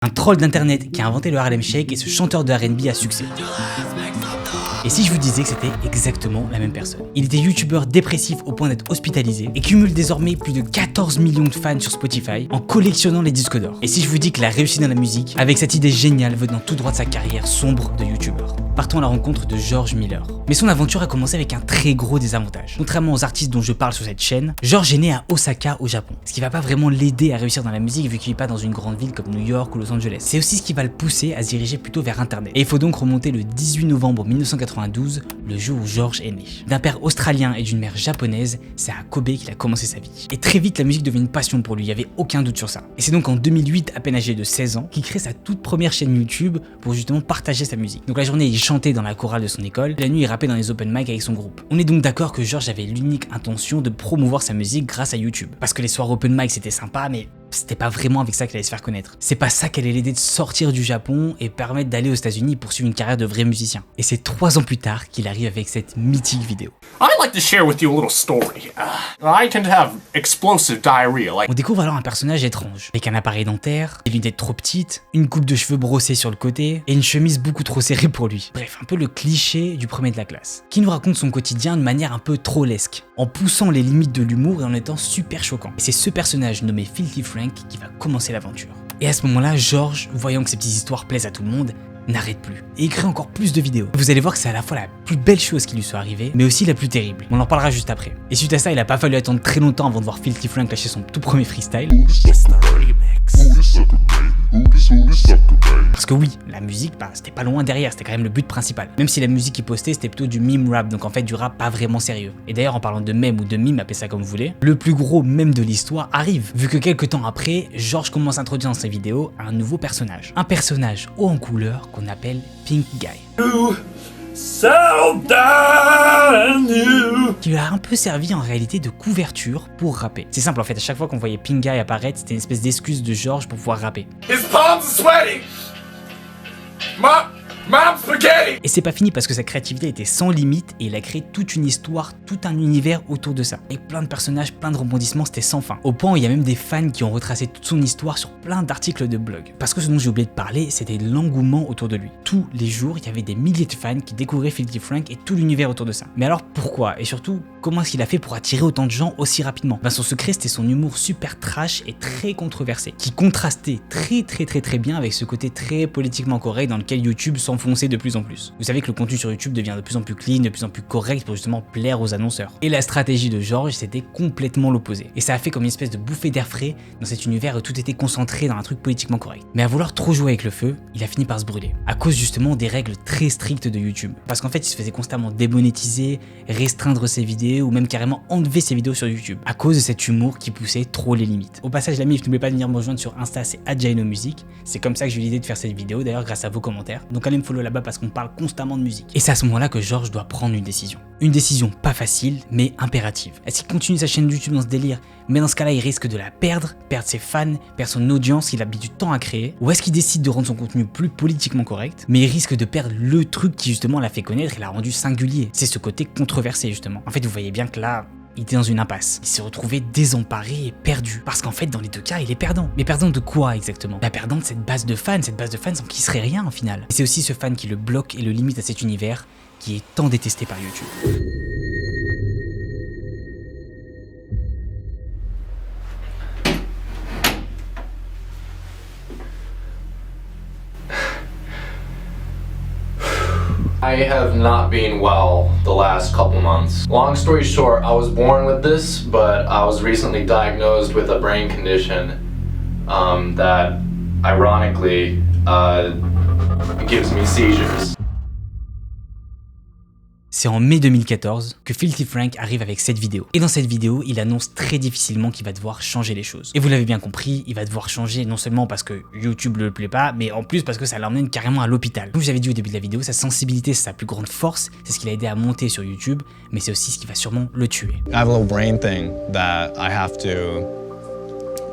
Un troll d'internet qui a inventé le Harlem Shake et ce chanteur de R&B à succès. Et si je vous disais que c'était exactement la même personne? Il était youtubeur dépressif au point d'être hospitalisé et cumule désormais plus de 14 millions de fans sur Spotify en collectionnant les disques d'or. Et si je vous dis qu'il a réussi dans la musique avec cette idée géniale venant tout droit de sa carrière sombre de youtubeur? Partons à la rencontre de George Miller. Mais son aventure a commencé avec un très gros désavantage. Contrairement aux artistes dont je parle sur cette chaîne, George est né à Osaka au Japon. Ce qui va pas vraiment l'aider à réussir dans la musique vu qu'il est pas dans une grande ville comme New York ou Los Angeles. C'est aussi ce qui va le pousser à se diriger plutôt vers internet. Et il faut donc remonter le 18 novembre 1992, le jour où George est né. D'un père australien et d'une mère japonaise, c'est à Kobe qu'il a commencé sa vie. Et très vite la musique devient une passion pour lui, il y avait aucun doute sur ça. Et c'est donc en 2008, à peine âgé de 16 ans, qu'il crée sa toute première chaîne YouTube pour justement partager sa musique. Donc la journée il chantait dans la chorale de son école, la nuit il rappait dans les open mic avec son groupe. On est donc d'accord que George avait l'unique intention de promouvoir sa musique grâce à YouTube. Parce que les soirs open mic c'était sympa, mais c'était pas vraiment avec ça qu'elle allait se faire connaître. C'est pas ça qu'elle allait l'aider de sortir du Japon et permettre d'aller aux États-Unis pour suivre une carrière de vrai musicien. Et c'est 3 ans plus tard qu'il arrive avec cette mythique vidéo. I'd like to share with you a little story. I tend to have explosive diarrhea. On découvre alors un personnage étrange, avec un appareil dentaire, des lunettes trop petites, une coupe de cheveux brossée sur le côté et une chemise beaucoup trop serrée pour lui. Bref, un peu le cliché du premier de la classe, qui nous raconte son quotidien de manière un peu trollesque, en poussant les limites de l'humour et en étant super choquant. Et c'est ce personnage nommé Filthy Frank qui va commencer l'aventure. Et à ce moment-là, George, voyant que ces petites histoires plaisent à tout le monde, n'arrête plus et il crée encore plus de vidéos. Vous allez voir que c'est à la fois la plus belle chose qui lui soit arrivée, mais aussi la plus terrible. On en parlera juste après. Et suite à ça, il a pas fallu attendre très longtemps avant de voir Filthy Frank lâcher son tout premier freestyle. Parce que oui, la musique, c'était pas loin derrière, c'était quand même le but principal. Même si la musique qu'il postait, c'était plutôt du meme rap, donc en fait du rap pas vraiment sérieux. Et d'ailleurs, en parlant de meme ou de meme, appelez ça comme vous voulez, le plus gros meme de l'histoire arrive, vu que quelques temps après, George commence à introduire dans ses vidéos un nouveau personnage. Un personnage haut en couleur qu'on appelle Pink Guy. Qui lui a un peu servi en réalité de couverture pour rapper. C'est simple en fait, à chaque fois qu'on voyait Pink Guy apparaître, c'était une espèce d'excuse de George pour pouvoir rapper. His palms are sweaty. Mom spaghetti. Et c'est pas fini parce que sa créativité était sans limite et il a créé toute une histoire, tout un univers autour de ça. Avec plein de personnages, plein de rebondissements, c'était sans fin. Au point où il y a même des fans qui ont retracé toute son histoire sur plein d'articles de blog. Parce que ce dont j'ai oublié de parler, c'était l'engouement autour de lui. Tous les jours, il y avait des milliers de fans qui découvraient Filthy Frank et tout l'univers autour de ça. Mais alors pourquoi? Et surtout, comment est-ce qu'il a fait pour attirer autant de gens aussi rapidement? Son secret, c'était son humour super trash et très controversé, qui contrastait très bien avec ce côté très politiquement correct dans lequel YouTube s'enfonçait de plus en plus. Vous savez que le contenu sur YouTube devient de plus en plus clean, de plus en plus correct pour justement plaire aux annonceurs. Et la stratégie de George, c'était complètement l'opposé. Et ça a fait comme une espèce de bouffée d'air frais dans cet univers où tout était concentré dans un truc politiquement correct. Mais à vouloir trop jouer avec le feu, il a fini par se brûler. À cause justement des règles très strictes de YouTube. Parce qu'en fait, il se faisait constamment démonétiser, restreindre ses vidéos ou même carrément enlever ses vidéos sur YouTube. À cause de cet humour qui poussait trop les limites. Au passage, l'ami, n'oubliez pas de venir me rejoindre sur Insta, c'est @jainomusic. C'est comme ça que j'ai eu l'idée de faire cette vidéo, d'ailleurs grâce à vos commentaires. Donc allez me follow là-bas parce qu'on parle constamment de musique. Et c'est à ce moment-là que George doit prendre une décision. Une décision pas facile, mais impérative. Est-ce qu'il continue sa chaîne YouTube dans ce délire, mais dans ce cas-là, il risque de la perdre ses fans, perdre son audience qu'il a mis du temps à créer, ou est-ce qu'il décide de rendre son contenu plus politiquement correct, mais il risque de perdre le truc qui justement l'a fait connaître et l'a rendu singulier. C'est ce côté controversé justement. En fait, vous voyez bien que là, il était dans une impasse. Il s'est retrouvé désemparé et perdu. Parce qu'en fait, dans les deux cas, il est perdant. Mais perdant de quoi exactement? Perdant de cette base de fans sans qui serait rien au final. Et c'est aussi ce fan qui le bloque et le limite à cet univers qui est tant détesté par YouTube. I have not been well the last couple months. Long story short, I was born with this, but I was recently diagnosed with a brain condition that ironically gives me seizures. C'est en mai 2014 que Filthy Frank arrive avec cette vidéo. Et dans cette vidéo, il annonce très difficilement qu'il va devoir changer les choses. Et vous l'avez bien compris, il va devoir changer non seulement parce que YouTube ne le plaît pas, mais en plus parce que ça l'emmène carrément à l'hôpital. Comme je vous avais dit au début de la vidéo, sa sensibilité, c'est sa plus grande force, c'est ce qui l'a aidé à monter sur YouTube, mais c'est aussi ce qui va sûrement le tuer. I have a little brain thing that I have to,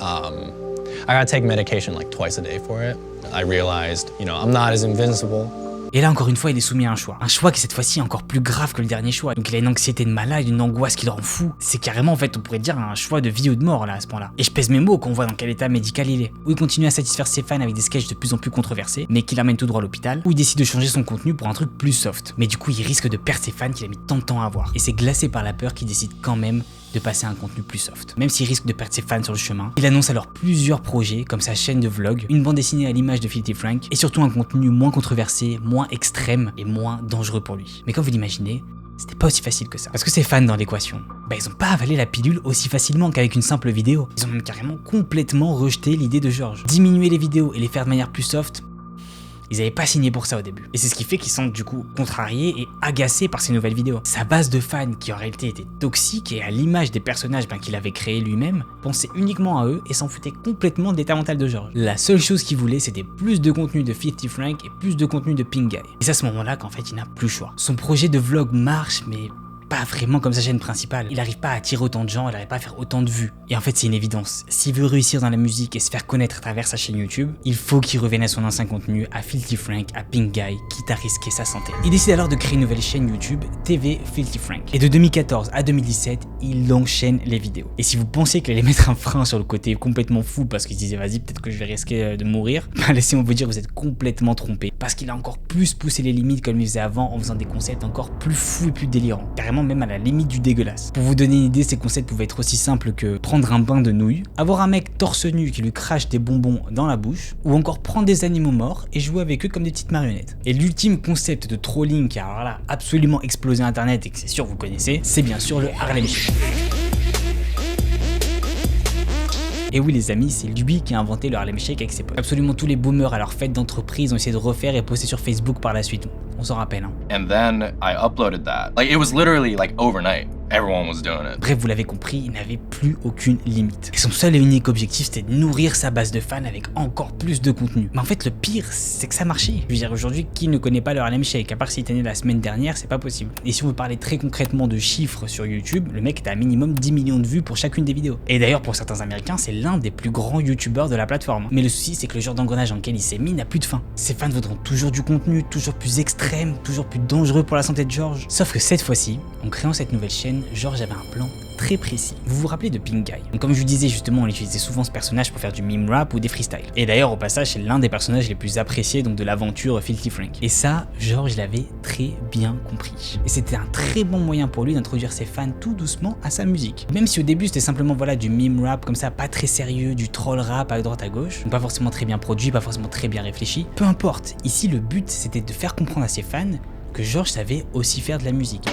I gotta take medication like twice a day for it. I realized, I'm not as invincible Et là encore une fois il est soumis à un choix qui cette fois-ci est encore plus grave que le dernier choix. Donc il a une anxiété de malade, une angoisse qui le rend fou. C'est carrément en fait on pourrait dire un choix de vie ou de mort là à ce point-là. Et je pèse mes mots quand on voit dans quel état médical il est. Où il continue à satisfaire ses fans avec des sketchs de plus en plus controversés, mais qui l'amènent tout droit à l'hôpital, où il décide de changer son contenu pour un truc plus soft. Mais du coup il risque de perdre ses fans qu'il a mis tant de temps à avoir. Et c'est glacé par la peur qu'il décide quand même de passer à un contenu plus soft. Même s'il risque de perdre ses fans sur le chemin, il annonce alors plusieurs projets comme sa chaîne de vlog, une bande dessinée à l'image de Filthy Frank et surtout un contenu moins controversé, moins extrême et moins dangereux pour lui. Mais comme vous l'imaginez, c'était pas aussi facile que ça. Parce que ses fans dans l'équation, ils ont pas avalé la pilule aussi facilement qu'avec une simple vidéo. Ils ont même carrément complètement rejeté l'idée de George. Diminuer les vidéos et les faire de manière plus soft, ils avaient pas signé pour ça au début. Et c'est ce qui fait qu'ils sont du coup contrariés et agacés par ces nouvelles vidéos. Sa base de fans qui en réalité était toxique et à l'image des personnages qu'il avait créés lui-même, pensait uniquement à eux et s'en foutait complètement de l'état mental de George. La seule chose qu'il voulait c'était plus de contenu de Filthy Frank et plus de contenu de Pink Guy. Et c'est à ce moment-là qu'en fait il n'a plus le choix. Son projet de vlog marche mais pas vraiment comme sa chaîne principale. Il n'arrive pas à attirer autant de gens, il n'arrive pas à faire autant de vues. Et en fait, c'est une évidence. S'il veut réussir dans la musique et se faire connaître à travers sa chaîne YouTube, il faut qu'il revienne à son ancien contenu, à Filthy Frank, à Pink Guy, quitte à risquer sa santé. Il décide alors de créer une nouvelle chaîne YouTube, TV Filthy Frank. Et de 2014 à 2017, il enchaîne les vidéos. Et si vous pensez qu'il allait mettre un frein sur le côté complètement fou parce qu'il se disait vas-y, peut-être que je vais risquer de mourir, laissez-moi vous dire, vous êtes complètement trompé. Parce qu'il a encore plus poussé les limites comme il faisait avant en faisant des concepts encore plus fous et plus délirants. Carrément même à la limite du dégueulasse. Pour vous donner une idée, ces concepts pouvaient être aussi simples que prendre un bain de nouilles, avoir un mec torse nu qui lui crache des bonbons dans la bouche, ou encore prendre des animaux morts et jouer avec eux comme des petites marionnettes. Et l'ultime concept de trolling qui a alors là absolument explosé internet et que c'est sûr vous connaissez, c'est bien sûr le Harlem Shake. Et oui les amis, c'est lui qui a inventé le Harlem Shake avec ses potes. Absolument tous les boomers à leur fête d'entreprise ont essayé de refaire et poster sur Facebook par la suite. On s'en rappelle hein. And then I uploaded that. Like it was literally like overnight. Everyone was doing it. Bref, vous l'avez compris, il n'avait plus aucune limite. Et son seul et unique objectif, c'était de nourrir sa base de fans avec encore plus de contenu. Mais en fait, le pire, c'est que ça marchait. Je veux dire, aujourd'hui, qui ne connaît pas le Harlem Shake? À part s'il était né la semaine dernière, c'est pas possible. Et si on veut parler très concrètement de chiffres sur YouTube, le mec était à minimum 10 millions de vues pour chacune des vidéos. Et d'ailleurs, pour certains américains, c'est l'un des plus grands youtubeurs de la plateforme. Mais le souci, c'est que le genre d'engrenage dans lequel il s'est mis n'a plus de fin. Ses fans voudront toujours du contenu, toujours plus extrême, toujours plus dangereux pour la santé de George. Sauf que cette fois-ci, en créant cette nouvelle chaîne, George avait un plan très précis. Vous vous rappelez de Pink Guy? Donc, comme je vous disais justement, on utilisait souvent ce personnage pour faire du meme rap ou des freestyles. Et d'ailleurs au passage c'est l'un des personnages les plus appréciés donc de l'aventure Filthy Frank. Et ça, George l'avait très bien compris. Et c'était un très bon moyen pour lui d'introduire ses fans tout doucement à sa musique. Même si au début c'était simplement voilà du meme rap comme ça, pas très sérieux, du troll rap à droite à gauche, donc pas forcément très bien produit, pas forcément très bien réfléchi. Peu importe, ici le but c'était de faire comprendre à ses fans que George savait aussi faire de la musique.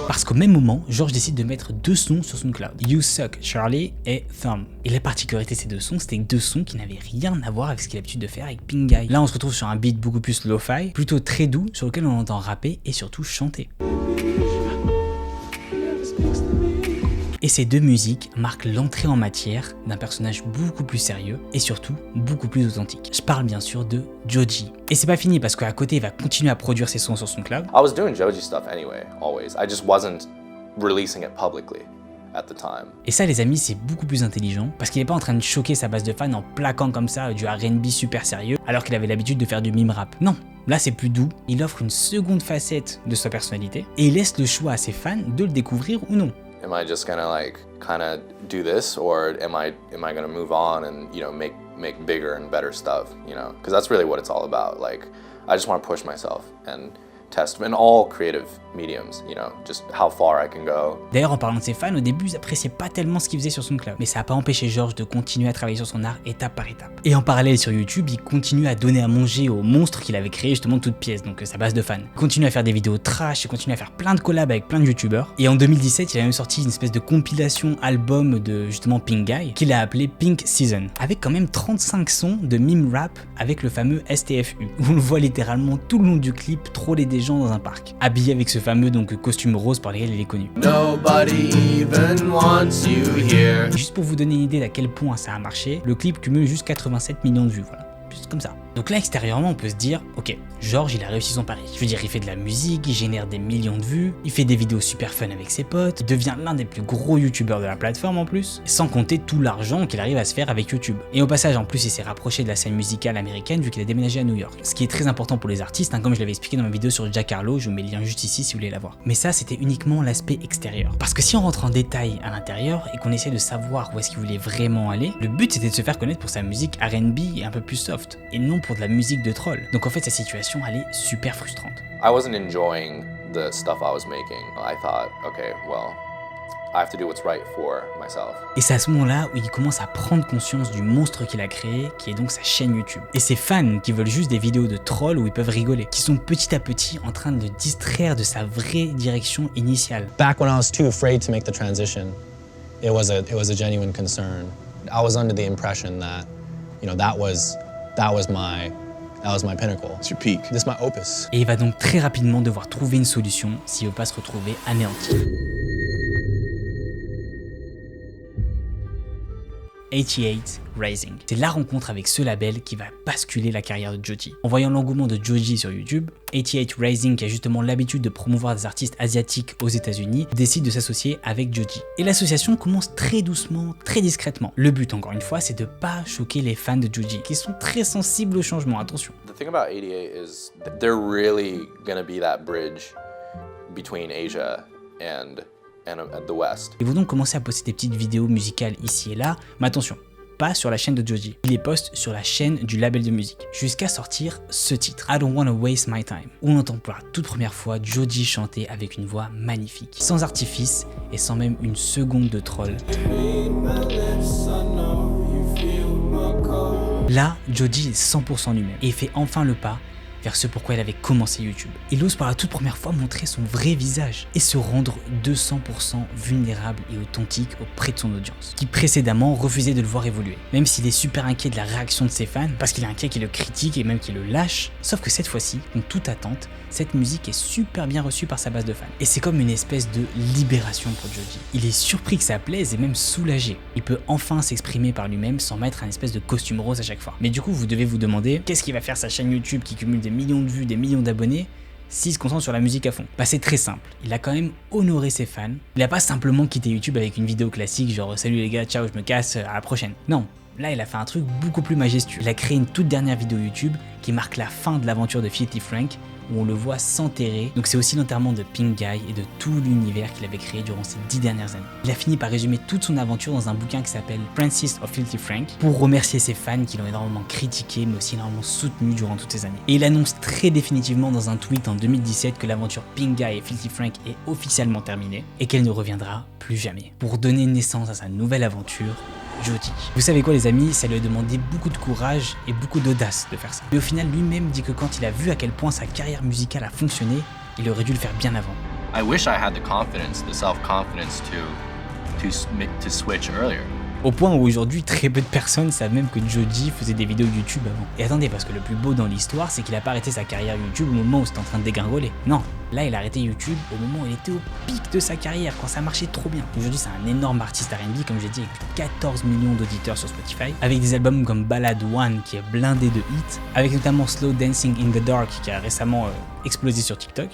Parce qu'au même moment, George décide de mettre deux sons sur SoundCloud, You Suck Charlie et Thumb. Et la particularité de ces deux sons, c'était deux sons qui n'avaient rien à voir avec ce qu'il a l'habitude de faire avec Pink Guy. Là on se retrouve sur un beat beaucoup plus lo-fi, plutôt très doux, sur lequel on entend rapper et surtout chanter. Et ces deux musiques marquent l'entrée en matière d'un personnage beaucoup plus sérieux et surtout beaucoup plus authentique. Je parle bien sûr de Joji. Et c'est pas fini parce qu'à côté il va continuer à produire ses sons sur SoundCloud. I was doing Joji stuff anyway, always. I just wasn't releasing it publicly at the time. Et ça les amis, c'est beaucoup plus intelligent parce qu'il est pas en train de choquer sa base de fans en plaquant comme ça du R&B super sérieux alors qu'il avait l'habitude de faire du mime rap. Non, là c'est plus doux, il offre une seconde facette de sa personnalité et il laisse le choix à ses fans de le découvrir ou non. Am I just gonna like kind of do this, or am I gonna move on and make bigger and better stuff, because that's really what it's all about. Like I just want to push myself and test in all creative mediums, just how far I can go. D'ailleurs en parlant de ses fans, au début ils appréciaient pas tellement ce qu'il faisait sur SoundCloud, mais ça a pas empêché George de continuer à travailler sur son art étape par étape. Et en parallèle sur YouTube, il continue à donner à manger aux monstres qu'il avait créé justement de toutes pièces, donc sa base de fans. Il continue à faire des vidéos trash, il continue à faire plein de collabs avec plein de youtubeurs. Et en 2017, il a même sorti une espèce de compilation album de justement Pink Guy qu'il a appelé Pink Season, avec quand même 35 sons de meme rap avec le fameux STFU, où on le voit littéralement tout le long du clip troller des gens dans un parc, habillé avec ce fameux donc costume rose par lequel il est connu. Nobody even wants you here. Juste pour vous donner une idée d'à quel point ça a marché, le clip cumule juste 87 millions de vues, voilà, juste comme ça. Donc là, extérieurement, on peut se dire, ok, George, il a réussi son pari. Je veux dire, il fait de la musique, il génère des millions de vues, il fait des vidéos super fun avec ses potes, il devient l'un des plus gros youtubeurs de la plateforme en plus, sans compter tout l'argent qu'il arrive à se faire avec YouTube. Et au passage, en plus, il s'est rapproché de la scène musicale américaine vu qu'il a déménagé à New York. Ce qui est très important pour les artistes, hein, comme je l'avais expliqué dans ma vidéo sur Jack Harlow, je vous mets le lien juste ici si vous voulez la voir. Mais ça, c'était uniquement l'aspect extérieur. Parce que si on rentre en détail à l'intérieur et qu'on essaie de savoir où est-ce qu'il voulait vraiment aller, le but c'était de se faire connaître pour sa musique R&B et un peu plus soft, et non pour de la musique de troll. Donc en fait, sa situation, elle est super frustrante. I wasn't enjoying the stuff I was making. I thought, okay, well, I have to do what's right for myself. Et c'est à ce moment-là où il commence à prendre conscience du monstre qu'il a créé, qui est donc sa chaîne YouTube. Et ses fans qui veulent juste des vidéos de trolls où ils peuvent rigoler, qui sont petit à petit en train de le distraire de sa vraie direction initiale. Back when I was too afraid to make the transition, it was a genuine concern. I was under the impression that, you know, that was my pinnacle. It's your peak. This is my opus. Et il va donc très rapidement devoir trouver une solution s'il veut pas se retrouver anéanti. 88 Rising. C'est la rencontre avec ce label qui va basculer la carrière de Joji. En voyant l'engouement de Joji sur YouTube, 88 Rising, qui a justement l'habitude de promouvoir des artistes asiatiques aux États-Unis, décide de s'associer avec Joji. Et l'association commence très doucement, très discrètement. Le but, encore une fois, c'est de pas choquer les fans de Joji, qui sont très sensibles au changement, attention. The thing about 88 is they're really gonna be that bridge between Asia and the West. Ils vont donc commencer à poster des petites vidéos musicales ici et là, mais attention, pas sur la chaîne de Joji. Il les poste sur la chaîne du label de musique, jusqu'à sortir ce titre, I Don't Wanna Waste My Time, où on entend pour la toute première fois Joji chanter avec une voix magnifique, sans artifice et sans même une seconde de troll. Là, Joji est 100% lui-même et il fait enfin le pas vers ce pourquoi il avait commencé YouTube. Il ose pour la toute première fois montrer son vrai visage et se rendre 200% vulnérable et authentique auprès de son audience, qui précédemment refusait de le voir évoluer. Même s'il est super inquiet de la réaction de ses fans, parce qu'il est inquiet qu'ils le critiquent et même qu'ils le lâchent, sauf que cette fois-ci, contre toute attente, cette musique est super bien reçue par sa base de fans. Et c'est comme une espèce de libération pour Joji. Il est surpris que ça plaise et même soulagé. Il peut enfin s'exprimer par lui-même sans mettre un espèce de costume rose à chaque fois. Mais du coup, vous devez vous demander, qu'est-ce qu'il va faire sa chaîne YouTube qui cumule des millions de vues, des millions d'abonnés, s'il se concentre sur la musique à fond? Bah c'est très simple, il a quand même honoré ses fans. Il a pas simplement quitté YouTube avec une vidéo classique genre salut les gars, ciao, je me casse, à la prochaine. Non. Là, il a fait un truc beaucoup plus majestueux. Il a créé une toute dernière vidéo YouTube qui marque la fin de l'aventure de 50 Frank, où on le voit s'enterrer. Donc c'est aussi l'enterrement de Pink Guy et de tout l'univers qu'il avait créé durant ces 10 dernières années. Il a fini par résumer toute son aventure dans un bouquin qui s'appelle Francis of 50 Frank, pour remercier ses fans qui l'ont énormément critiqué, mais aussi énormément soutenu durant toutes ces années. Et il annonce très définitivement dans un tweet en 2017 que l'aventure Pink Guy et 50 Frank est officiellement terminée et qu'elle ne reviendra plus jamais. Pour donner naissance à sa nouvelle aventure, Joji. Vous savez quoi les amis, ça lui a demandé beaucoup de courage et beaucoup d'audace de faire ça. Mais au final lui-même dit que quand il a vu à quel point sa carrière musicale a fonctionné, il aurait dû le faire bien avant. I wish I had the confidence, the self-confidence to switch earlier. Au point où aujourd'hui, très peu de personnes savent même que Joji faisait des vidéos YouTube avant. Et attendez, parce que le plus beau dans l'histoire, c'est qu'il a pas arrêté sa carrière YouTube au moment où c'était en train de dégringoler. Non, là il a arrêté YouTube au moment où il était au pic de sa carrière, quand ça marchait trop bien. Aujourd'hui, c'est un énorme artiste R&B, comme j'ai dit, avec plus de 14 millions d'auditeurs sur Spotify, avec des albums comme Ballad One, qui est blindé de hits, avec notamment Slow Dancing in the Dark, qui a récemment explosé sur TikTok.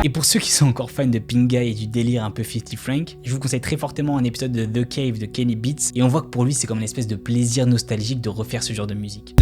Et pour ceux qui sont encore fans de Pink Guy et du délire un peu 50 Frank, je vous conseille très fortement un épisode de The Cave de Kenny Beats, et on voit que pour lui c'est comme une espèce de plaisir nostalgique de refaire ce genre de musique.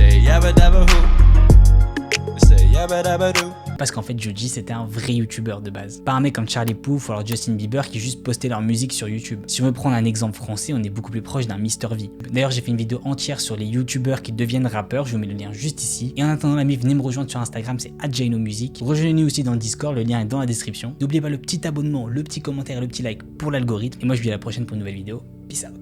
Parce qu'en fait Joji c'était un vrai youtubeur de base, pas un mec comme Charlie Puth ou alors Justin Bieber qui juste postait leur musique sur YouTube. Si on veut prendre un exemple français, on est beaucoup plus proche d'un Mr V. D'ailleurs j'ai fait une vidéo entière sur les youtubeurs qui deviennent rappeurs, je vous mets le lien juste ici. Et en attendant l'ami, venez me rejoindre sur Instagram, c'est @JainoMusic. Rejoignez-nous aussi dans le Discord, le lien est dans la description. N'oubliez pas le petit abonnement, le petit commentaire et le petit like pour l'algorithme. Et moi je vous dis à la prochaine pour une nouvelle vidéo. Peace out.